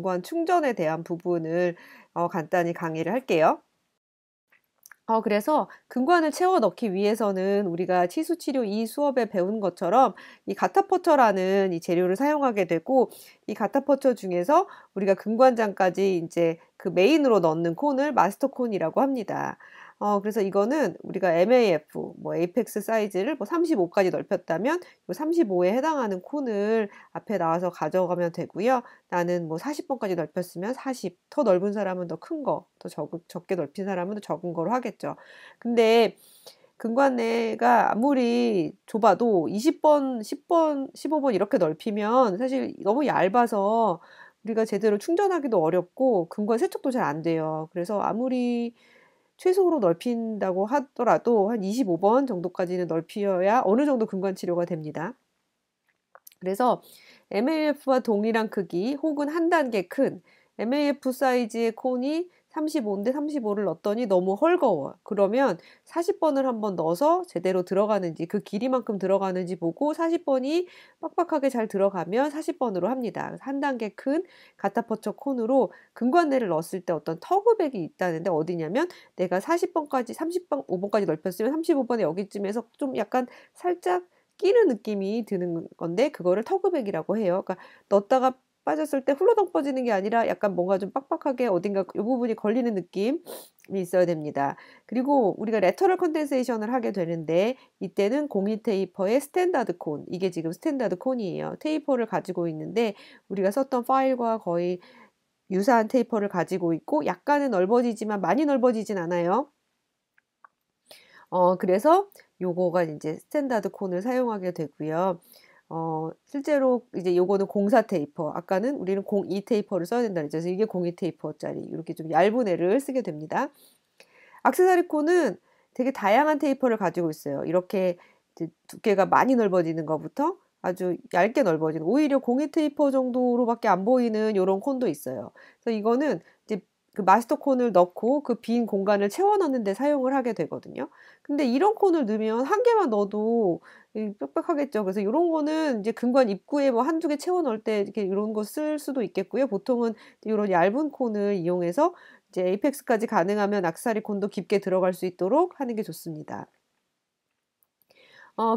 근관 충전에 대한 부분을 간단히 강의를 할게요. 그래서 근관을 채워 넣기 위해서는 우리가 치수치료 이 수업에 배운 것처럼 이 가타퍼처라는 이 재료를 사용하게 되고, 이 가타퍼처 중에서 우리가 근관장까지 이제 그 메인으로 넣는 콘을 마스터 콘이라고 합니다. 그래서 이거는 우리가 MAF, 뭐 에이펙스 사이즈를 뭐 35까지 넓혔다면 35에 해당하는 콘을 앞에 나와서 가져가면 되고요. 나는 뭐 40번까지 넓혔으면 40, 더 넓은 사람은 더 큰 거, 더 적게 넓힌 사람은 더 적은 거로 하겠죠. 근데 근관내가 아무리 좁아도 20번, 10번, 15번 이렇게 넓히면 사실 너무 얇아서 우리가 제대로 충전하기도 어렵고 근관 세척도 잘 안 돼요. 그래서 아무리 최소로 넓힌다고 하더라도 한 25번 정도까지는 넓혀야 어느 정도 근관 치료가 됩니다. 그래서 MAF와 동일한 크기 혹은 한 단계 큰 MAF 사이즈의 콘이 35인데 35를 넣었더니 너무 헐거워. 그러면 40번을 한번 넣어서 제대로 들어가는지, 그 길이만큼 들어가는지 보고 40번이 빡빡하게 잘 들어가면 40번으로 합니다. 그래서 한 단계 큰 가타퍼처 콘으로 근관내를 넣었을 때 어떤 터그백이 있다는데, 어디냐면 내가 40번까지 35번까지 넓혔으면 35번에 여기쯤에서 좀 약간 살짝 끼는 느낌이 드는 건데, 그거를 터그백이라고 해요. 그러니까 넣었다가 빠졌을 때 훌러덩 빠지는 게 아니라 약간 뭔가 좀 빡빡하게 어딘가 이 부분이 걸리는 느낌이 있어야 됩니다. 그리고 우리가 레터럴 컨덴세이션을 하게 되는데, 이때는 공이 테이퍼의 스탠다드 콘, 이게 지금 스탠다드 콘이에요. 테이퍼를 가지고 있는데 우리가 썼던 파일과 거의 유사한 테이퍼를 가지고 있고, 약간은 넓어지지만 많이 넓어지진 않아요. 그래서 요거가 이제 스탠다드 콘을 사용하게 되고요. 실제로 이제 요거는 04 테이퍼, 아까는 우리는 02 테이퍼를 써야 된다 그랬죠. 그래서 이게 02 테이퍼짜리 이렇게 좀 얇은 애를 쓰게 됩니다. 액세서리 콘은 되게 다양한 테이퍼를 가지고 있어요. 이렇게 이제 두께가 많이 넓어지는 것부터 아주 얇게 넓어지는, 오히려 02 테이퍼 정도로밖에 안 보이는 요런 콘도 있어요. 그래서 이거는 이제 그 마스터 콘을 넣고 그 빈 공간을 채워 넣는 데 사용을 하게 되거든요. 근데 이런 콘을 넣으면 한 개만 넣어도 빽빽하겠죠. 그래서 요런 거는 이제 근관 입구에 뭐 한두 개 채워 넣을 때 이렇게 이런 거 쓸 수도 있겠고요. 보통은 요런 얇은 콘을 이용해서 이제 에이펙스까지 가능하면 악세사리 콘도 깊게 들어갈 수 있도록 하는 게 좋습니다.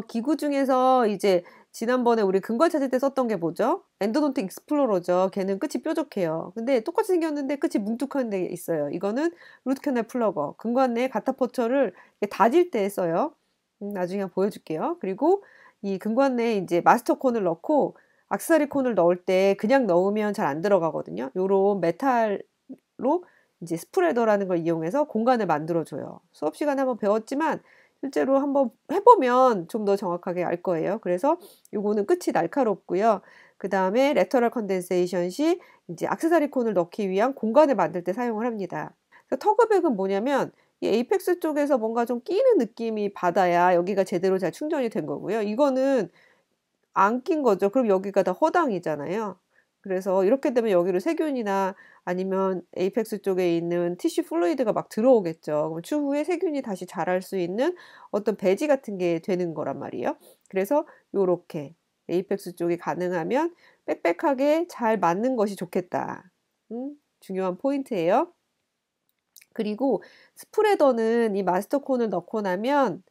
기구 중에서 이제 지난번에 우리 근관 찾을 때 썼던 게 뭐죠? 엔도돈틱 익스플로러죠. 걔는 끝이 뾰족해요. 근데 똑같이 생겼는데 끝이 뭉툭한 데 있어요. 이거는 루트 캐널 플러거. 근관 내 가타퍼처를 다질 때 써요. 나중에 보여줄게요. 그리고 이 근관 내에 이제 마스터 콘을 넣고 악세사리 콘을 넣을 때 그냥 넣으면 잘 안 들어가거든요. 요런 메탈로 이제 스프레더라는 걸 이용해서 공간을 만들어줘요. 수업 시간에 한번 배웠지만 실제로 한번 해보면 좀 더 정확하게 알 거예요. 그래서 요거는 끝이 날카롭고요. 그 다음에 레터럴 컨덴세이션 시 이제 액세서리 콘을 넣기 위한 공간을 만들 때 사용을 합니다. 터그백은 뭐냐면 이 에이펙스 쪽에서 뭔가 좀 끼는 느낌이 받아야 여기가 제대로 잘 충전이 된 거고요. 이거는 안 낀 거죠. 그럼 여기가 다 허당이잖아요. 그래서 이렇게 되면 여기로 세균이나 아니면 에이펙스 쪽에 있는 티슈 플루이드가 막 들어오겠죠. 그럼 추후에 세균이 다시 자랄 수 있는 어떤 배지 같은 게 되는 거란 말이에요. 그래서 요렇게 에이펙스 쪽이 가능하면 빽빽하게 잘 맞는 것이 좋겠다. 중요한 포인트예요. 그리고 스프레더는 이 마스터 콘을 넣고 나면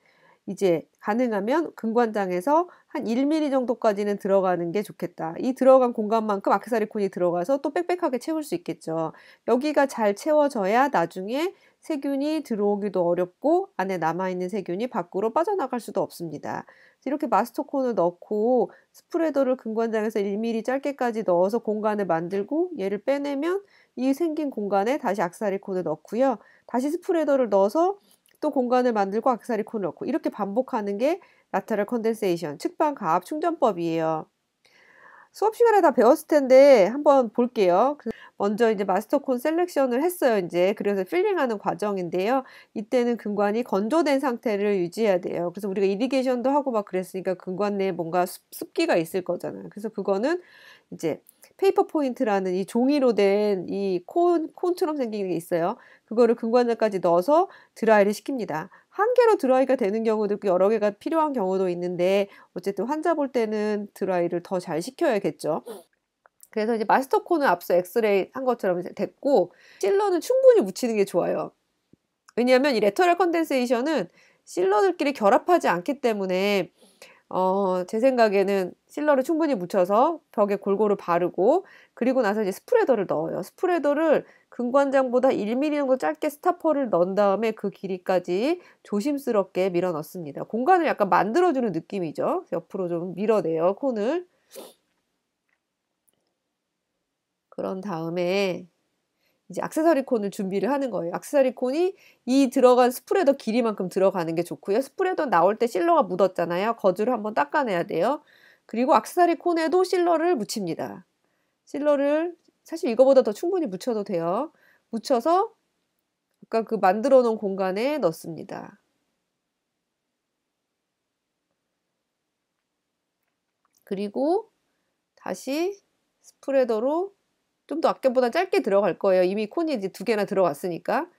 이제 가능하면 근관장에서 한 1mm 정도까지는 들어가는 게 좋겠다. 이 들어간 공간만큼 액세서리 콘이 들어가서 또 빽빽하게 채울 수 있겠죠. 여기가 잘 채워져야 나중에 세균이 들어오기도 어렵고 안에 남아있는 세균이 밖으로 빠져나갈 수도 없습니다. 이렇게 마스터 콘을 넣고 스프레더를 근관장에서 1mm 짧게까지 넣어서 공간을 만들고 얘를 빼내면 이 생긴 공간에 다시 액세서리 콘을 넣고요. 다시 스프레더를 넣어서 또 공간을 만들고 액세서리 콘을 넣고 이렇게 반복하는 게 라테럴 컨덴세이션, 측방 가압 충전법이에요. 수업 시간에 다 배웠을 텐데 한번 볼게요. 먼저 이제 마스터 콘 셀렉션을 했어요. 이제 그래서 필링하는 과정인데요. 이때는 근관이 건조된 상태를 유지해야 돼요. 그래서 우리가 이리게이션도 하고 막 그랬으니까 근관 내에 뭔가 습기가 있을 거잖아요. 그래서 그거는 이제 페이퍼 포인트라는 이 종이로 된 이 콘처럼 생긴 게 있어요. 그거를 근관장까지 넣어서 드라이를 시킵니다. 한 개로 드라이가 되는 경우도 있고 여러 개가 필요한 경우도 있는데 어쨌든 환자 볼 때는 드라이를 더 잘 시켜야겠죠. 그래서 이제 마스터 콘은 앞서 엑스레이 한 것처럼 이제 됐고, 실러는 충분히 묻히는 게 좋아요. 왜냐하면 이 레터럴 컨덴세이션은 실러들끼리 결합하지 않기 때문에 제 생각에는 실러를 충분히 묻혀서 벽에 골고루 바르고, 그리고 나서 이제 스프레더를 넣어요. 스프레더를 근관장보다 1mm 정도 짧게 스타퍼를 넣은 다음에 그 길이까지 조심스럽게 밀어 넣습니다. 공간을 약간 만들어주는 느낌이죠. 옆으로 좀 밀어내요, 콘을. 그런 다음에 이제 액세서리 콘을 준비를 하는 거예요. 액세서리 콘이 이 들어간 스프레더 길이만큼 들어가는 게 좋고요. 스프레더 나올 때 실러가 묻었잖아요. 거즈를 한번 닦아내야 돼요. 그리고 액세서리 콘에도 실러를 묻힙니다. 실러를 사실 이거보다 더 충분히 묻혀도 돼요. 묻혀서 아까 그 만들어 놓은 공간에 넣습니다. 그리고 다시 스프레더로 좀 더 아까보다 짧게 들어갈 거예요. 이미 콘이 이제 2개나 들어갔으니까.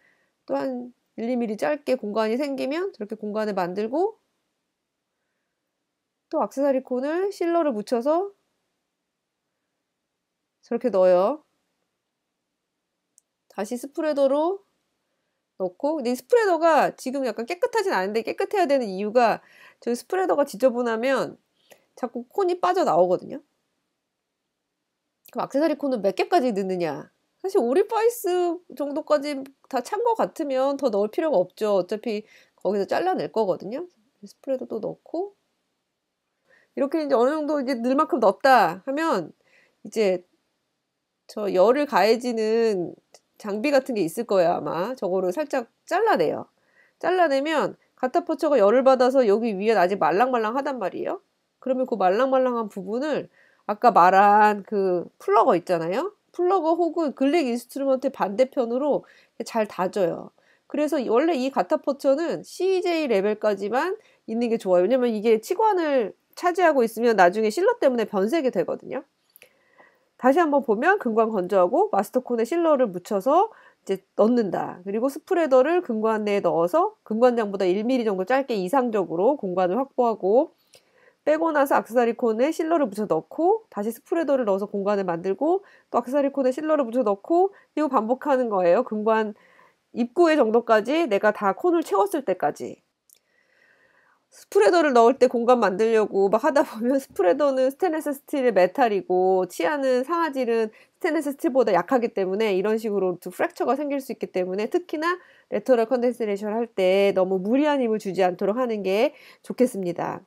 또 한 1~2mm 짧게 공간이 생기면 저렇게 공간을 만들고, 또 액세서리 콘을 실러를 묻혀서 저렇게 넣어요. 다시 스프레더로 넣고, 근데 이 스프레더가 지금 약간 깨끗하진 않은데, 깨끗해야 되는 이유가 저희 스프레더가 지저분하면 자꾸 콘이 빠져나오거든요. 그럼 액세서리 콘은 몇 개까지 넣느냐? 사실 오리파이스 정도까지 다 찬 것 같으면 더 넣을 필요가 없죠. 어차피 거기서 잘라낼 거거든요. 스프레더도 넣고, 이렇게 이제 어느 정도 이제 넣을 만큼 넣었다 하면 이제 저 열을 가해지는 장비 같은 게 있을 거예요, 아마. 저거를 살짝 잘라내요. 잘라내면 가타포처가 열을 받아서 여기 위에 아직 말랑말랑하단 말이에요. 그러면 그 말랑말랑한 부분을 아까 말한 그 플러거 있잖아요. 플러거 혹은 글릭 인스트루먼트의 반대편으로 잘 다져요. 그래서 원래 이 가타포처는 CJ 레벨까지만 있는 게 좋아요. 왜냐면 이게 치관을 차지하고 있으면 나중에 실러 때문에 변색이 되거든요. 다시 한번 보면 근관 건조하고 마스터콘에 실러를 묻혀서 이제 넣는다. 그리고 스프레더를 근관 내에 넣어서 근관장보다 1mm 정도 짧게 이상적으로 공간을 확보하고, 빼고 나서 액세서리 콘에 실러를 묻혀 넣고, 다시 스프레더를 넣어서 공간을 만들고, 또 액세서리 콘에 실러를 묻혀 넣고, 이거 반복하는 거예요. 근관 입구의 정도까지 내가 다 콘을 채웠을 때까지. 스프레더를 넣을 때 공간 만들려고 막 하다 보면 스프레더는 스테인리스 스틸의 메탈이고 치아는 상아질은 스테인리스 스틸보다 약하기 때문에 이런 식으로 프랙처가 생길 수 있기 때문에, 특히나 레터럴 컨덴세이션 할 때 너무 무리한 힘을 주지 않도록 하는 게 좋겠습니다.